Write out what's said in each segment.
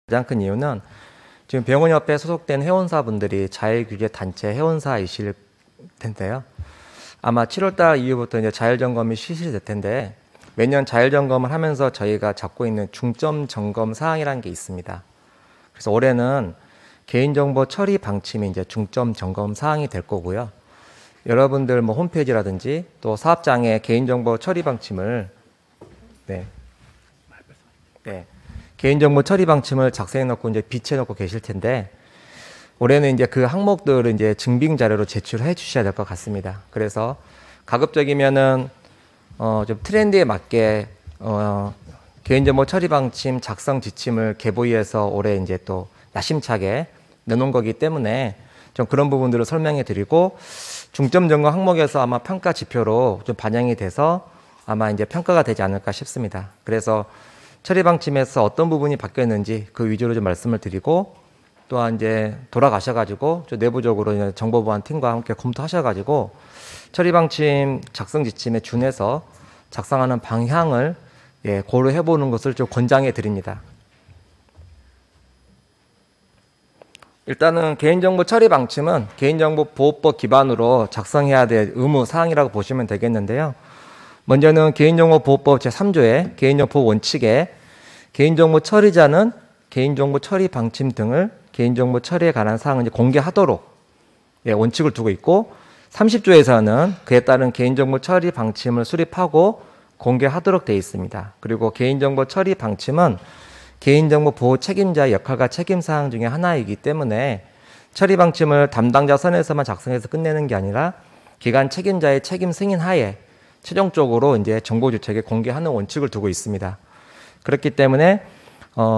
가장 큰 이유는 지금 병원협회에 소속된 회원사분들이 자율규제단체 회원사이실 텐데요. 아마 7월달 이후부터 이제 자율점검이 실시될 텐데 매년 자율점검을 하면서 저희가 잡고 있는 중점 점검 사항이라는 게 있습니다. 그래서 올해는 개인정보 처리 방침이 이제 중점 점검 사항이 될 거고요. 여러분들 뭐 홈페이지라든지 또 사업장의 개인정보 처리 방침을 개인정보 처리 방침을 작성해 놓고 이제 비치해 놓고 계실 텐데 올해는 이제 그 항목들을 이제 증빙 자료로 제출해 주셔야 될 것 같습니다. 그래서 가급적이면은 좀 트렌드에 맞게 개인정보 처리 방침 작성 지침을 개보위에서 올해 이제 또 야심차게 내놓은 거기 때문에 좀 그런 부분들을 설명해 드리고 중점 점검 항목에서 아마 평가 지표로 좀 반영이 돼서 아마 이제 평가가 되지 않을까 싶습니다. 그래서 처리 방침에서 어떤 부분이 바뀌었는지 그 위주로 좀 말씀을 드리고 또한 이제 돌아가셔가지고 좀 내부적으로 정보보안 팀과 함께 검토하셔가지고 처리 방침 작성 지침에 준해서 작성하는 방향을 고려해 보는 것을 좀 권장해 드립니다. 일단은 개인정보 처리 방침은 개인정보보호법 기반으로 작성해야 될 의무 사항이라고 보시면 되겠는데요. 먼저는 개인정보보호법 제3조의 개인정보 원칙에 개인정보 처리자는 개인정보 처리 방침 등을 개인정보 처리에 관한 사항을 이제 공개하도록 원칙을 두고 있고 30조에서는 그에 따른 개인정보 처리 방침을 수립하고 공개하도록 되어 있습니다. 그리고 개인정보 처리 방침은 개인정보 보호 책임자의 역할과 책임사항 중에 하나이기 때문에 처리 방침을 담당자 선에서만 작성해서 끝내는 게 아니라 기관 책임자의 책임 승인 하에 최종적으로 이제 정보주체에게 공개하는 원칙을 두고 있습니다. 그렇기 때문에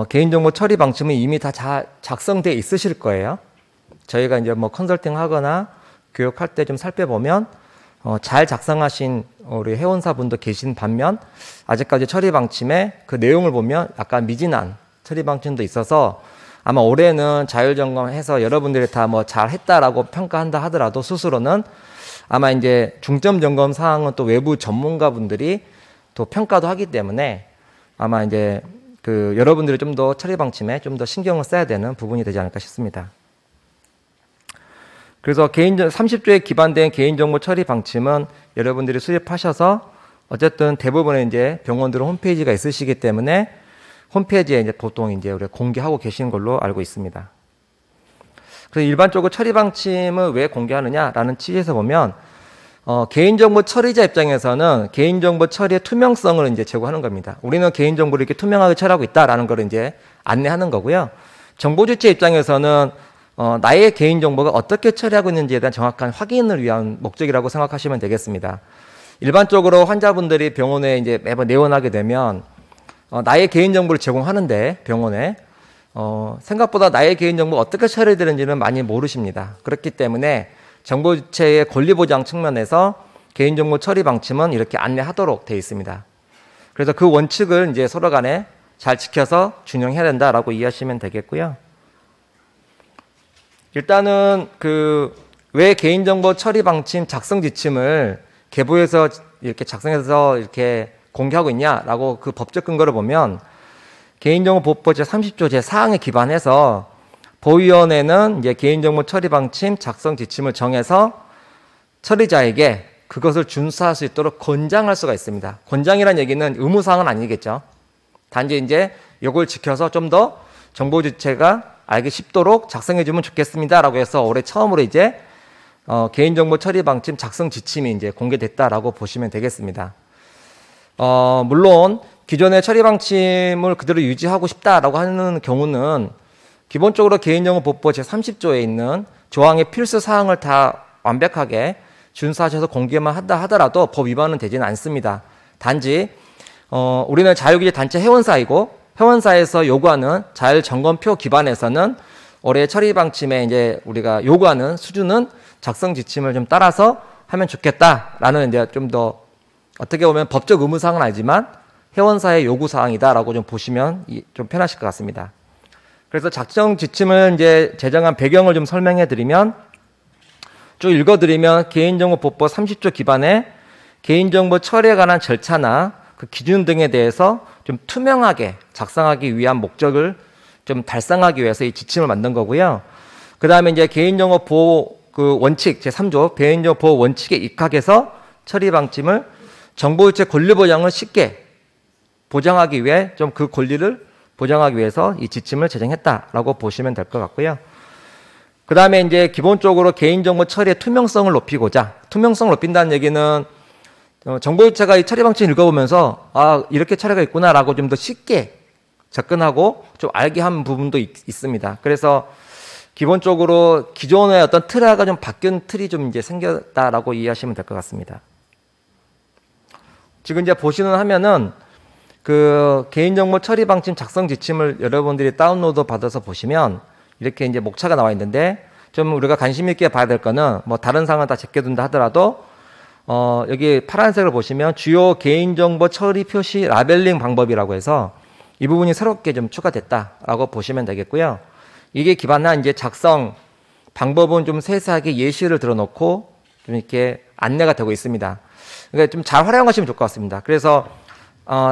개인정보 처리 방침은 이미 다 작성돼 있으실 거예요. 저희가 이제 뭐 컨설팅 하거나 교육할 때 좀 살펴보면 잘 작성하신 우리 회원사분도 계신 반면 아직까지 처리 방침의 그 내용을 보면 약간 미진한 처리 방침도 있어서 아마 올해는 자율점검해서 여러분들이 다 뭐 잘했다라고 평가한다 하더라도 스스로는 아마 이제 중점 점검 사항은 또 외부 전문가분들이 또 평가도 하기 때문에 아마 이제 그 여러분들이 좀 더 처리 방침에 좀 더 신경을 써야 되는 부분이 되지 않을까 싶습니다. 그래서 30조에 기반된 개인정보 처리 방침은 여러분들이 수립하셔서 어쨌든 대부분의 이제 병원들은 홈페이지가 있으시기 때문에 홈페이지에 이제 보통 이제 우리 공개하고 계시는 걸로 알고 있습니다. 그래서 일반적으로 처리 방침을 왜 공개하느냐라는 취지에서 보면 개인정보 처리자 입장에서는 개인정보 처리의 투명성을 이제 제고하는 겁니다. 우리는 개인정보를 이렇게 투명하게 처리하고 있다라는 걸 이제 안내하는 거고요. 정보주체 입장에서는 나의 개인정보가 어떻게 처리하고 있는지에 대한 정확한 확인을 위한 목적이라고 생각하시면 되겠습니다. 일반적으로 환자분들이 병원에 이제 매번 내원하게 되면 나의 개인정보를 제공하는데 병원에 생각보다 나의 개인정보가 어떻게 처리되는지는 많이 모르십니다. 그렇기 때문에 정보주체의 권리보장 측면에서 개인정보 처리 방침은 이렇게 안내하도록 되어 있습니다. 그래서 그 원칙을 이제 서로 간에 잘 지켜서 준용해야 된다라고 이해하시면 되겠고요. 일단은 왜 개인정보 처리 방침 작성 지침을 개보에서 이렇게 작성해서 이렇게 공개하고 있냐라고 그 법적 근거를 보면 개인정보보호법 제30조 제4항에 기반해서 보위원회는 이제 개인정보 처리 방침 작성 지침을 정해서 처리자에게 그것을 준수할 수 있도록 권장할 수가 있습니다. 권장이란 얘기는 의무사항은 아니겠죠. 단지 이제 이걸 지켜서 좀 더 정보주체가 알기 쉽도록 작성해주면 좋겠습니다라고 해서 올해 처음으로 이제 개인정보 처리 방침 작성 지침이 이제 공개됐다라고 보시면 되겠습니다. 물론 기존의 처리 방침을 그대로 유지하고 싶다라고 하는 경우는 기본적으로 개인정보보호법 제30조에 있는 조항의 필수 사항을 다 완벽하게 준수하셔서 공개만 한다 하더라도 법 위반은 되지는 않습니다. 단지 우리는 자율규제 단체 회원사이고 회원사에서 요구하는 자율점검표 기반에서는 올해 처리 방침에 이제 우리가 요구하는 수준은 작성 지침을 좀 따라서 하면 좋겠다라는 이제 좀 더 어떻게 보면 법적 의무사항은 아니지만 회원사의 요구사항이다라고 좀 보시면 좀 편하실 것 같습니다. 그래서 작성 지침을 이제 제정한 배경을 좀 설명해 드리면 쭉 읽어 드리면 개인정보보호법 30조 기반의 개인정보 처리에 관한 절차나 그 기준 등에 대해서 좀 투명하게 작성하기 위한 목적을 좀 달성하기 위해서 이 지침을 만든 거고요. 그 다음에 이제 개인정보 보호 그 원칙 제3조 개인정보 보호 원칙에 입각해서 처리 방침을 정보유체 권리 보장을 쉽게 보장하기 위해 좀 그 권리를 보장하기 위해서 이 지침을 제정했다라고 보시면 될 것 같고요. 그 다음에 이제 기본적으로 개인정보 처리의 투명성을 높이고자, 투명성을 높인다는 얘기는 정보유체가 이 처리 방침을 읽어보면서 아 이렇게 처리가 있구나라고 좀 더 쉽게 접근하고 좀 알게 한 부분도 있습니다. 그래서 기본적으로 기존의 어떤 틀하가 좀 바뀐 틀이 좀 이제 생겼다라고 이해하시면 될 것 같습니다. 지금 이제 보시는 화면은 그 개인정보 처리 방침 작성 지침을 여러분들이 다운로드 받아서 보시면 이렇게 이제 목차가 나와 있는데 좀 우리가 관심 있게 봐야 될 거는 뭐 다른 사항은 다 제껴둔다 하더라도 여기 파란색을 보시면 주요 개인정보 처리 표시 라벨링 방법이라고 해서 이 부분이 새롭게 좀 추가됐다라고 보시면 되겠고요. 이게 기반한 이제 작성 방법은 좀 세세하게 예시를 들어놓고 좀 이렇게 안내가 되고 있습니다. 그러니까 좀 잘 활용하시면 좋을 것 같습니다. 그래서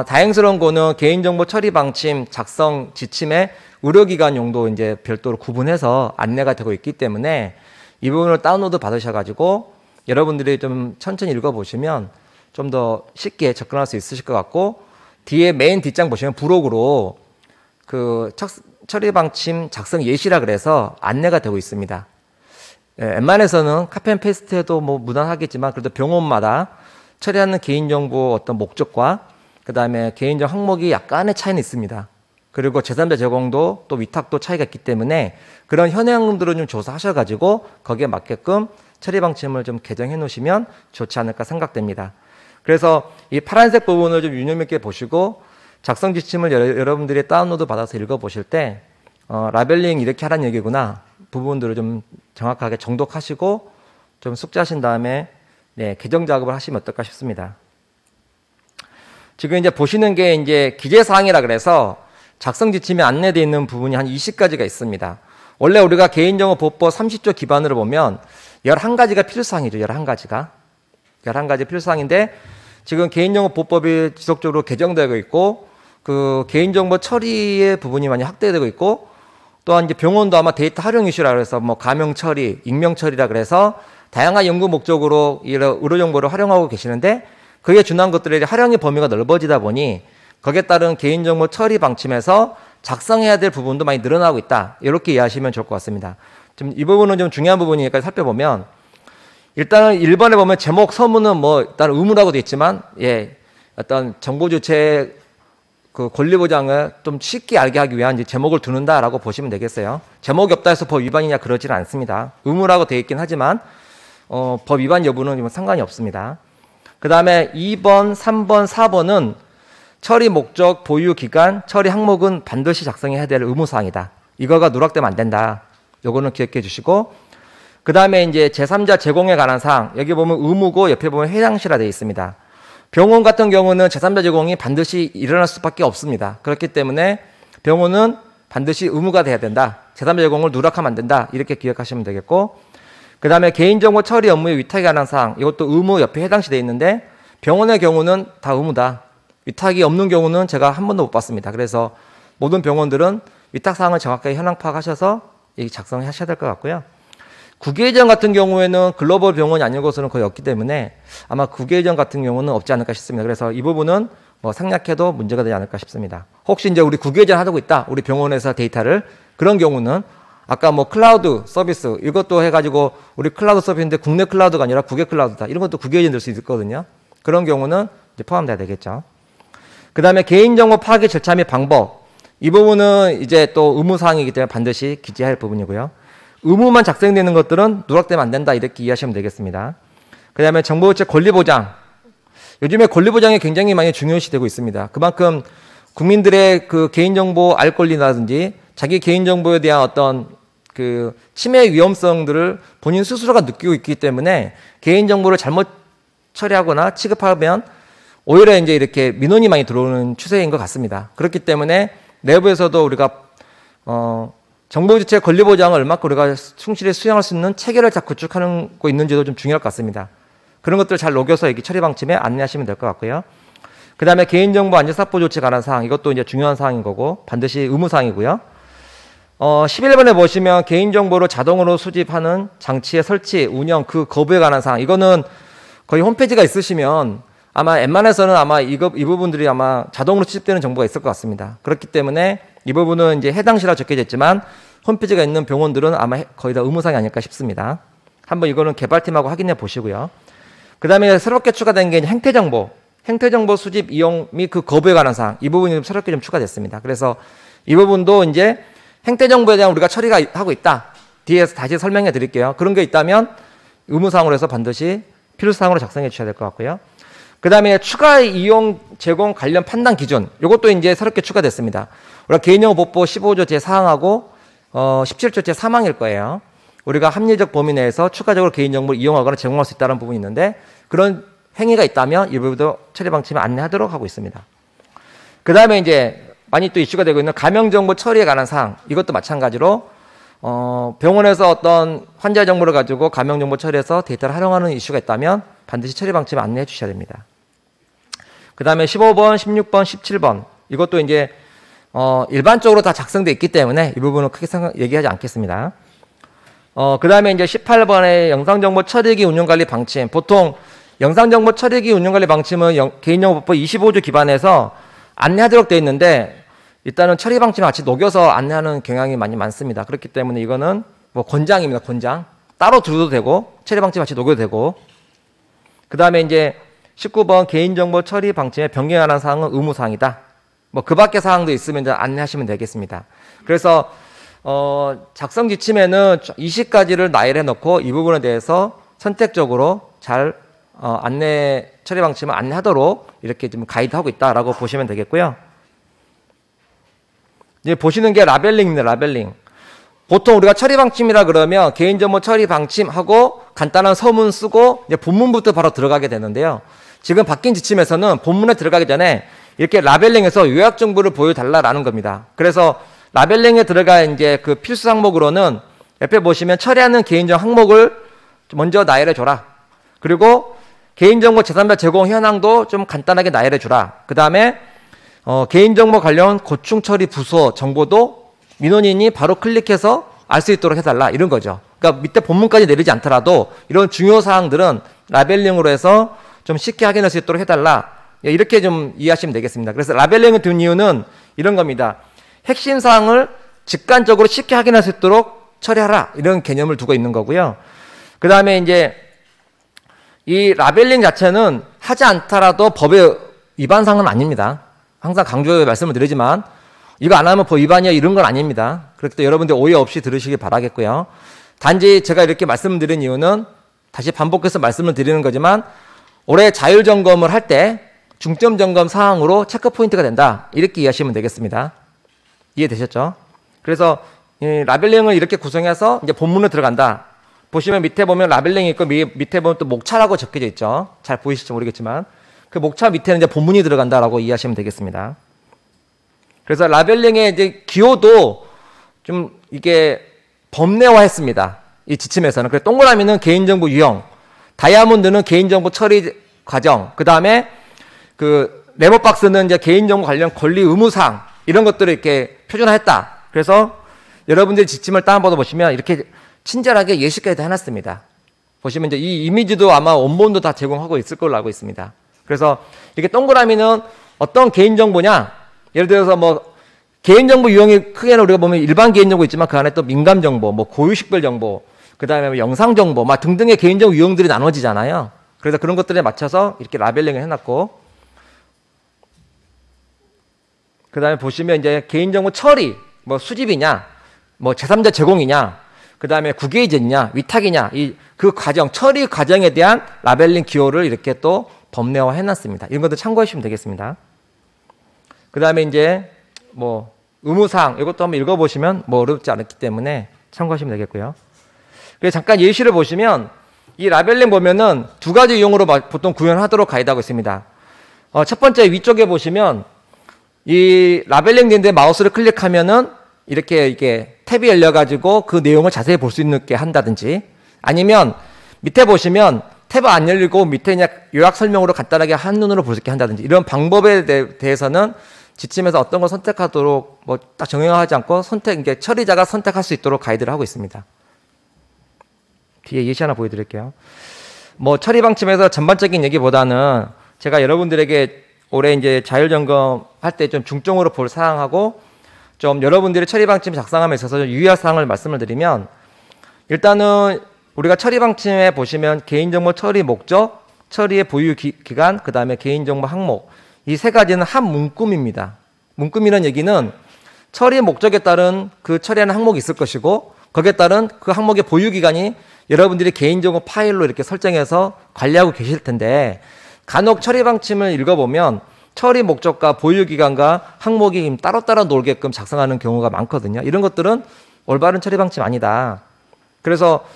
다행스러운 거는 개인정보 처리 방침 작성 지침의 의료기관 용도 이제 별도로 구분해서 안내가 되고 있기 때문에 이 부분을 다운로드 받으셔가지고 여러분들이 좀 천천히 읽어보시면 좀 더 쉽게 접근할 수 있으실 것 같고 뒤에 메인 뒷장 보시면 부록으로 그 처리 방침 작성 예시라 그래서 안내가 되고 있습니다. 예, 웬만해서는 카피 앤 페이스트해도 뭐 무난하겠지만 그래도 병원마다 처리하는 개인정보 어떤 목적과 그 다음에 개인정보 항목이 약간의 차이는 있습니다. 그리고 제3자 제공도 또 위탁도 차이가 있기 때문에 그런 현행들을 좀 조사하셔가지고 거기에 맞게끔 처리 방침을 좀 개정해 놓으시면 좋지 않을까 생각됩니다. 그래서 이 파란색 부분을 좀 유념 있게 보시고 작성 지침을 여러분들이 다운로드 받아서 읽어보실 때 라벨링 이렇게 하라는 얘기구나 부분들을 좀 정확하게 정독하시고 좀 숙지하신 다음에 네, 개정 작업을 하시면 어떨까 싶습니다. 지금 이제 보시는 게 이제 기재사항이라 그래서 작성 지침에 안내되어 있는 부분이 한 20가지가 있습니다. 원래 우리가 개인정보보호법 30조 기반으로 보면 11가지가 필수사항이죠. 11가지 필수사항인데 지금 개인정보보호법이 지속적으로 개정되고 있고 그 개인정보 처리의 부분이 많이 확대되고 있고 또한 이제 병원도 아마 데이터 활용 이슈라 그래서 뭐 가명 처리, 익명 처리라 그래서 다양한 연구 목적으로 이런 의료 정보를 활용하고 계시는데 그에 준한 것들의 활용의 범위가 넓어지다 보니 거기에 따른 개인정보 처리 방침에서 작성해야 될 부분도 많이 늘어나고 있다. 이렇게 이해하시면 좋을 것 같습니다. 좀 이 부분은 좀 중요한 부분이니까 살펴보면 일단은 1번에 보면 제목 서문은 뭐 일단 의무라고 되어 있지만 예, 어떤 정보 주체 그 권리 보장을 좀 쉽게 알게 하기 위한 이제 제목을 두는다라고 보시면 되겠어요. 제목이 없다 해서 법 위반이냐 그러지는 않습니다. 의무라고 되어 있긴 하지만 법 위반 여부는 상관이 없습니다. 그 다음에 2번, 3번, 4번은 처리 목적, 보유 기간, 처리 항목은 반드시 작성해야 될 의무사항이다. 이거가 누락되면 안 된다. 요거는 기억해 주시고 그 다음에 이제 제3자 제공에 관한 사항 여기 보면 의무고 옆에 보면 해당시라 되어 있습니다. 병원 같은 경우는 제3자 제공이 반드시 일어날 수밖에 없습니다. 그렇기 때문에 병원은 반드시 의무가 돼야 된다. 제3자 제공을 누락하면 안 된다. 이렇게 기억하시면 되겠고 그 다음에 개인정보 처리 업무의 위탁에 관한 사항 이것도 의무 옆에 해당시 되어 있는데 병원의 경우는 다 의무다. 위탁이 없는 경우는 제가 한 번도 못 봤습니다. 그래서 모든 병원들은 위탁사항을 정확하게 현황 파악하셔서 작성하셔야 될 것 같고요. 국외예정 같은 경우에는 글로벌 병원이 아닌 것으로는 거의 없기 때문에 아마 국외예정 같은 경우는 없지 않을까 싶습니다. 그래서 이 부분은 뭐 생략해도 문제가 되지 않을까 싶습니다. 혹시 이제 우리 국외예정 하고 있다. 우리 병원에서 데이터를 그런 경우는 아까 뭐 클라우드 서비스 이것도 해가지고 우리 클라우드 서비스인데 국내 클라우드가 아니라 국외 클라우드다. 이런 것도 국외예정 될 수 있거든요. 그런 경우는 이제 포함돼야 되겠죠. 그 다음에 개인정보 파악의 절차 및 방법. 이 부분은 이제 또 의무사항이기 때문에 반드시 기재할 부분이고요. 의무만 작성되는 것들은 누락되면 안 된다. 이렇게 이해하시면 되겠습니다. 그 다음에 정보유체 권리보장. 요즘에 권리보장이 굉장히 많이 중요시되고 있습니다. 그만큼 국민들의 그 개인정보 알 권리라든지 자기 개인정보에 대한 어떤 그 침해 위험성들을 본인 스스로가 느끼고 있기 때문에 개인정보를 잘못 처리하거나 취급하면 오히려 이제 이렇게 민원이 많이 들어오는 추세인 것 같습니다. 그렇기 때문에 내부에서도 우리가 정보주체 권리보장을 얼마큼 우리가 충실히 수행할 수 있는 체계를 잘 구축하고 있는지도 좀 중요할 것 같습니다. 그런 것들을 잘 녹여서 여기 처리 방침에 안내하시면 될 것 같고요. 그 다음에 개인정보 안전사법 조치에 관한 사항, 이것도 이제 중요한 사항인 거고 반드시 의무사항이고요. 11번에 보시면 개인정보를 자동으로 수집하는 장치의 설치, 운영, 그 거부에 관한 사항. 이거는 거의 홈페이지가 있으시면 아마 웬만해서는 아마 이 부분들이 아마 자동으로 수집되는 정보가 있을 것 같습니다. 그렇기 때문에 이 부분은 이제 해당 시라고 적혀져 있지만 홈페이지가 있는 병원들은 아마 거의 다 의무사항이 아닐까 싶습니다. 한번 이거는 개발팀하고 확인해 보시고요. 그 다음에 새롭게 추가된 게 행태정보. 행태정보 수집, 이용 및 그 거부에 관한 사항. 이 부분이 좀 새롭게 좀 추가됐습니다. 그래서 이 부분도 이제 행태정보에 대한 우리가 처리가 하고 있다. 뒤에서 다시 설명해 드릴게요. 그런 게 있다면 의무사항으로 해서 반드시 필요사항으로 작성해 주셔야 될 것 같고요. 그 다음에 추가 이용 제공 관련 판단 기준. 이것도 이제 새롭게 추가됐습니다. 우리가 개인정보보호 15조 제4항하고 17조 제3항일 거예요. 우리가 합리적 범위 내에서 추가적으로 개인정보를 이용하거나 제공할 수 있다는 부분이 있는데 그런 행위가 있다면 이 부분도 처리방침을 안내하도록 하고 있습니다. 그 다음에 이제 많이 또 이슈가 되고 있는 가명정보 처리에 관한 사항. 이것도 마찬가지로 병원에서 어떤 환자 정보를 가지고 가명정보 처리해서 데이터를 활용하는 이슈가 있다면 반드시 처리방침을 안내해 주셔야 됩니다. 그 다음에 15번, 16번, 17번. 이것도 이제 일반적으로 다 작성되어 있기 때문에 이 부분은 크게 얘기하지 않겠습니다. 그 다음에 이제 18번의 영상정보 처리기 운영관리 방침. 보통 영상정보 처리기 운영관리 방침은 개인정보법 25조 기반에서 안내하도록 되어 있는데 일단은 처리 방침을 같이 녹여서 안내하는 경향이 많이 많습니다. 그렇기 때문에 이거는 뭐 권장입니다. 권장. 따로 두어도 되고 처리 방침 같이 녹여도 되고 그 다음에 이제 19번 개인정보 처리 방침에 변경에 관한 사항은 의무사항이다. 뭐 그 밖의 사항도 있으면 이제 안내하시면 되겠습니다. 그래서 작성 지침에는 20가지를 나열해 놓고 이 부분에 대해서 선택적으로 잘 안내 처리 방침을 안내하도록 이렇게 좀 가이드하고 있다라고 보시면 되겠고요. 이제 보시는 게 라벨링입니다. 라벨링. 보통 우리가 처리 방침이라 그러면 개인정보 처리 방침하고 간단한 서문 쓰고 이제 본문부터 바로 들어가게 되는데요. 지금 바뀐 지침에서는 본문에 들어가기 전에 이렇게 라벨링해서 요약 정보를 보여달라라는 겁니다. 그래서 라벨링에 들어가 이제 그 필수 항목으로는 옆에 보시면 처리하는 개인정보 항목을 먼저 나열해 줘라. 그리고 개인정보 제3자 제공 현황도 좀 간단하게 나열해 주라. 그 다음에 개인정보 관련 고충 처리 부서 정보도 민원인이 바로 클릭해서 알 수 있도록 해달라. 이런 거죠. 그러니까 밑에 본문까지 내리지 않더라도 이런 중요 사항들은 라벨링으로 해서 좀 쉽게 확인할 수 있도록 해달라. 이렇게 좀 이해하시면 되겠습니다. 그래서 라벨링을 둔 이유는 이런 겁니다. 핵심 사항을 직관적으로 쉽게 확인할 수 있도록 처리하라. 이런 개념을 두고 있는 거고요. 그 다음에 이제 이 라벨링 자체는 하지 않더라도 법의 위반 사항은 아닙니다. 항상 강조해 말씀을 드리지만 이거 안 하면 법 위반이야 이런 건 아닙니다. 그렇기 때문에 여러분들 오해 없이 들으시기 바라겠고요. 단지 제가 이렇게 말씀드린 이유는 다시 반복해서 말씀을 드리는 거지만 올해 자율점검을 할 때 중점점검 사항으로 체크포인트가 된다. 이렇게 이해하시면 되겠습니다. 이해되셨죠? 그래서 이 라벨링을 이렇게 구성해서 이제 본문에 들어간다. 보시면 밑에 보면 라벨링이 있고 밑에 보면 또 목차라고 적혀져 있죠. 잘 보이실지 모르겠지만 그 목차 밑에는 이제 본문이 들어간다라고 이해하시면 되겠습니다. 그래서 라벨링의 이제 기호도 좀 이게 법내화했습니다. 이 지침에서는. 그래서 동그라미는 개인정보 유형, 다이아몬드는 개인정보 처리 과정, 그 다음에 그 레몬박스는 이제 개인정보 관련 권리 의무사항 이런 것들을 이렇게 표준화했다. 그래서 여러분들이 지침을 다운받아 보시면 이렇게 친절하게 예시까지 다 해놨습니다. 보시면 이제 이 이미지도 아마 원본도 다 제공하고 있을 걸로 알고 있습니다. 그래서 이렇게 동그라미는 어떤 개인정보냐? 예를 들어서 뭐 개인정보 유형이 크게는 우리가 보면 일반 개인정보 있지만 그 안에 또 민감정보, 뭐 고유식별 정보, 그 다음에 뭐 영상정보, 막 등등의 개인정보 유형들이 나눠지잖아요. 그래서 그런 것들에 맞춰서 이렇게 라벨링을 해놨고, 그 다음에 보시면 이제 개인정보 처리, 뭐 수집이냐, 뭐 제3자 제공이냐, 그 다음에 국외이전이냐, 위탁이냐, 그 과정, 처리 과정에 대한 라벨링 기호를 이렇게 또 법내화 해놨습니다. 이런 것도 참고해 주시면 되겠습니다. 그 다음에 이제 뭐 의무사항, 이것도 한번 읽어보시면 뭐 어렵지 않기 때문에 참고하시면 되겠고요. 그래서 잠깐 예시를 보시면 이 라벨링 보면은 두 가지 유형으로 보통 구현하도록 가이드하고 있습니다. 첫 번째 위쪽에 보시면 이 라벨링 된데 마우스를 클릭하면은 이렇게 탭이 열려가지고 그 내용을 자세히 볼 수 있게 한다든지, 아니면 밑에 보시면 탭 안 열리고 밑에 그냥 요약 설명으로 간단하게 한눈으로 볼 수 있게 한다든지, 이런 방법에 대해서는 지침에서 어떤 걸 선택하도록 뭐 딱 정형화하지 않고 이게 처리자가 선택할 수 있도록 가이드를 하고 있습니다. 뒤에 예시 하나 보여드릴게요. 뭐 처리 방침에서 전반적인 얘기보다는 제가 여러분들에게 올해 이제 자율점검 할 때 좀 중점으로 볼 사항하고 좀 여러분들이 처리 방침 작성함에 있어서 좀 유의할 사항을 말씀을 드리면, 일단은 우리가 처리 방침에 보시면 개인정보 처리 목적, 처리의 보유 기간, 그 다음에 개인정보 항목, 이 세 가지는 한 문구입니다. 문구이라는 얘기는 처리 목적에 따른 그 처리하는 항목이 있을 것이고, 거기에 따른 그 항목의 보유 기간이 여러분들이 개인정보 파일로 이렇게 설정해서 관리하고 계실 텐데, 간혹 처리 방침을 읽어보면 처리 목적과 보유 기간과 항목이 따로따로 놀게끔 작성하는 경우가 많거든요. 이런 것들은 올바른 처리 방침 아니다. 그래서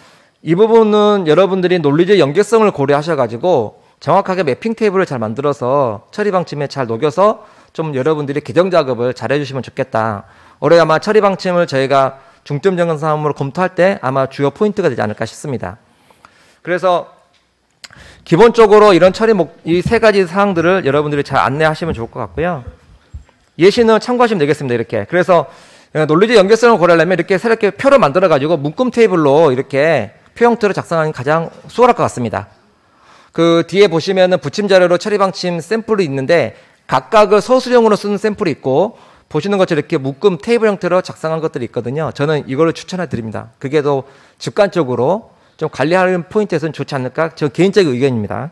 이 부분은 여러분들이 논리적 연계성을 고려하셔가지고 정확하게 매핑 테이블을 잘 만들어서 처리 방침에 잘 녹여서 좀 여러분들이 개정 작업을 잘 해주시면 좋겠다. 올해 아마 처리 방침을 저희가 중점 점검 사항으로 검토할 때 아마 주요 포인트가 되지 않을까 싶습니다. 그래서 기본적으로 이런 이 세 가지 사항들을 여러분들이 잘 안내하시면 좋을 것 같고요. 예시는 참고하시면 되겠습니다. 이렇게. 그래서 논리적 연결성을 고려하려면 이렇게 새롭게 표를 만들어가지고 묶음 테이블로 이렇게 표 형태로 작성하는 게 가장 수월할 것 같습니다. 그 뒤에 보시면은 붙임 자료로 처리 방침 샘플이 있는데 각각을 서술형으로 쓰는 샘플이 있고, 보시는 것처럼 이렇게 묶음 테이블 형태로 작성한 것들이 있거든요. 저는 이거를 추천해 드립니다. 그게 더 직관적으로 좀 관리하는 포인트에서는 좋지 않을까? 저 개인적인 의견입니다.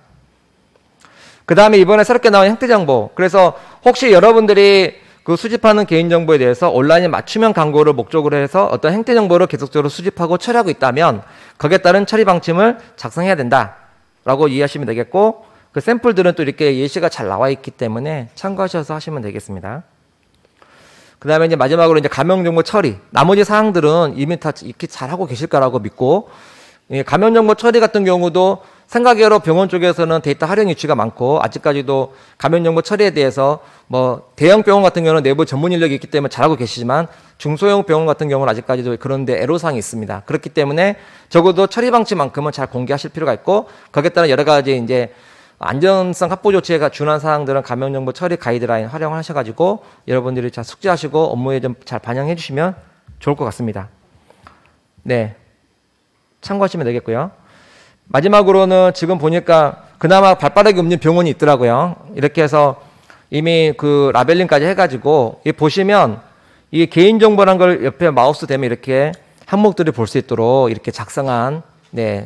그 다음에 이번에 새롭게 나온 형태정보. 그래서 혹시 여러분들이 그 수집하는 개인정보에 대해서 온라인 맞춤형 광고를 목적으로 해서 어떤 형태정보를 계속적으로 수집하고 처리하고 있다면 거기에 따른 처리 방침을 작성해야 된다라고 이해하시면 되겠고, 그 샘플들은 또 이렇게 예시가 잘 나와 있기 때문에 참고하셔서 하시면 되겠습니다. 그 다음에 이제 마지막으로 이제 감염정보 처리. 나머지 사항들은 이미 다 이렇게 잘 하고 계실 거라고 믿고, 감염정보 처리 같은 경우도 생각외로 병원 쪽에서는 데이터 활용 이슈가 많고, 아직까지도 감염정보 처리에 대해서 뭐 대형 병원 같은 경우는 내부 전문 인력이 있기 때문에 잘하고 계시지만 중소형 병원 같은 경우는 아직까지도 그런데 애로사항이 있습니다. 그렇기 때문에 적어도 처리 방침만큼은 잘 공개하실 필요가 있고, 거기에 따른 여러 가지 이제 안전성 확보 조치에 준한 사항들은 감염정보 처리 가이드라인 활용하셔가지고 여러분들이 잘 숙지하시고 업무에 좀 잘 반영해 주시면 좋을 것 같습니다. 네, 참고하시면 되겠고요. 마지막으로는 지금 보니까 그나마 발빠르게 없는 병원이 있더라고요. 이렇게 해서 이미 그 라벨링까지 해가지고 보시면 이 개인정보란 걸 옆에 마우스 대면 이렇게 항목들을 볼 수 있도록 이렇게 작성한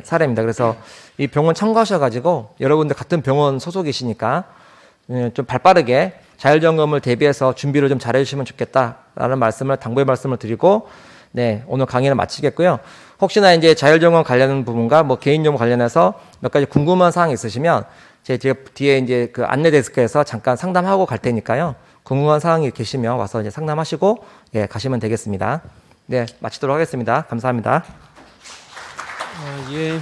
사례입니다. 그래서 이 병원 참고하셔가지고 여러분들 같은 병원 소속이시니까 좀 발빠르게 자율점검을 대비해서 준비를 좀 잘해주시면 좋겠다라는 당부의 말씀을 드리고, 오늘 강의를 마치겠고요. 혹시나 이제 자율점검 관련 부분과 뭐 개인정보 관련해서 몇 가지 궁금한 사항이 있으시면 제가 뒤에 이제 그 안내 데스크에서 잠깐 상담하고 갈 테니까요. 궁금한 사항이 계시면 와서 이제 상담하시고 가시면 되겠습니다. 마치도록 하겠습니다. 감사합니다. 예.